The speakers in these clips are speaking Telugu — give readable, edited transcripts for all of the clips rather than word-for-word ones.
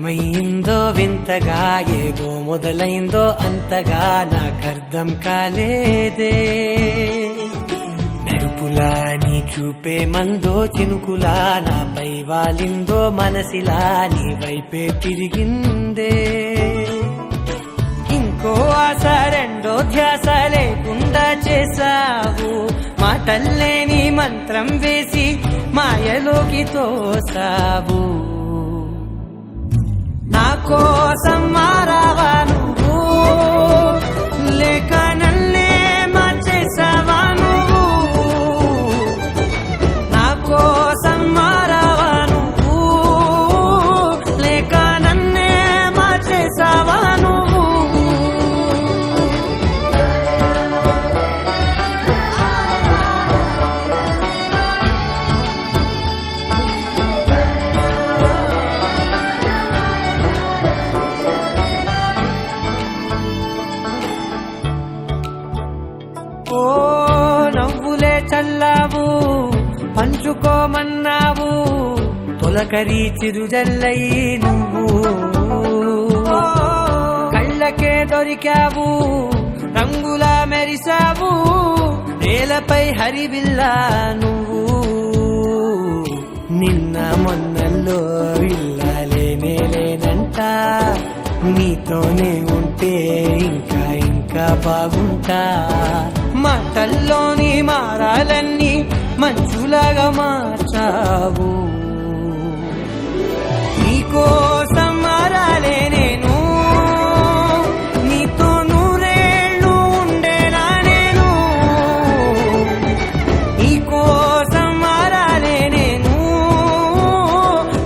ఏమైందో వింతగా ఏదో మొదలైందో అంతగా నాకర్థం కాలేదే. మెరుపులా నీ చూపే మందో చినుకులా నాపై వాలిందో మనసిలా నీ వైపే తిరిగిందే. ఇంకో ఆశ రెండో ధ్యాస లేకుండా చేసావు, మాటల్లేని మంత్రం వేసి మాయలోకి తోసావు. నా కోసం మారావా నువ్వు, లేక నన్నే మార్చేసావా నువ్వు? నా కోసం మారావా నువ్వు, లేక నన్నే మార్చేసావా నువ్వు? ఓ నవ్వులే చల్లావు, పంచుకోమన్నావు, తొలకరి చిరుజల్లై నువ్వు. కళ్ళకే దొరికావు, రంగులా మెరిసావు, నేలపై హరివిల్లా నువ్వు. నిన్న మొన్నల్లో ఇల్లాలేనే లేనంట, నీతోనే ఉంటే ఇంకా ఇంకా బాగుంటా. మాటల్లోని మారాలన్నీ మంచులాగా మార్చావు. నీకోసం మారాలే నేను, నీతో నూరేళ్ళు ఉండేలా నేను. నీకోసం మారాలే నేను,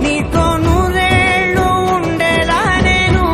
నీతో నూరేళ్ళు ఉండేలా నేను.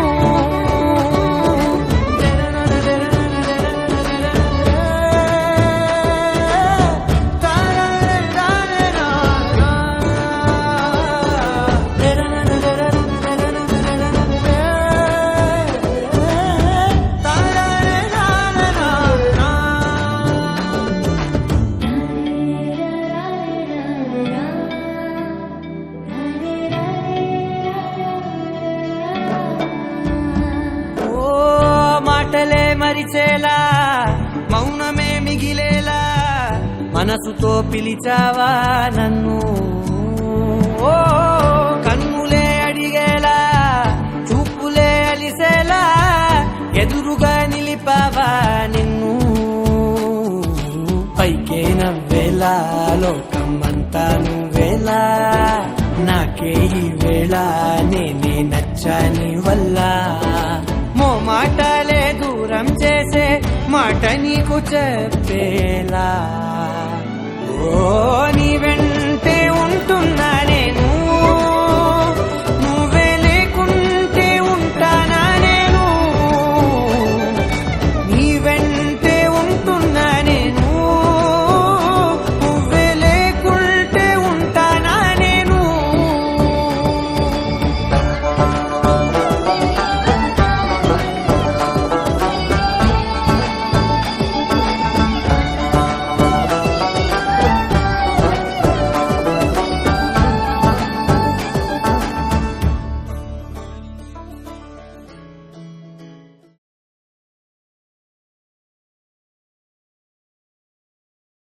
మాటలే మరిచేలా, మౌనమే మిగిలేలా, మనసుతో పిలిచావా నన్ను. ఓ కన్నులే అడిగేలా, చూపులే అలిసేలా, ఎదురుగా నిలిపావా నిన్ను. పైకే నవ్వేలా, లోకమంతా నువ్వేలా, నాకే ఈ వేళ నేనే నచ్చాని వల్ల. మాటలే దూరం చేసే మాట నీకు చెప్పేలా.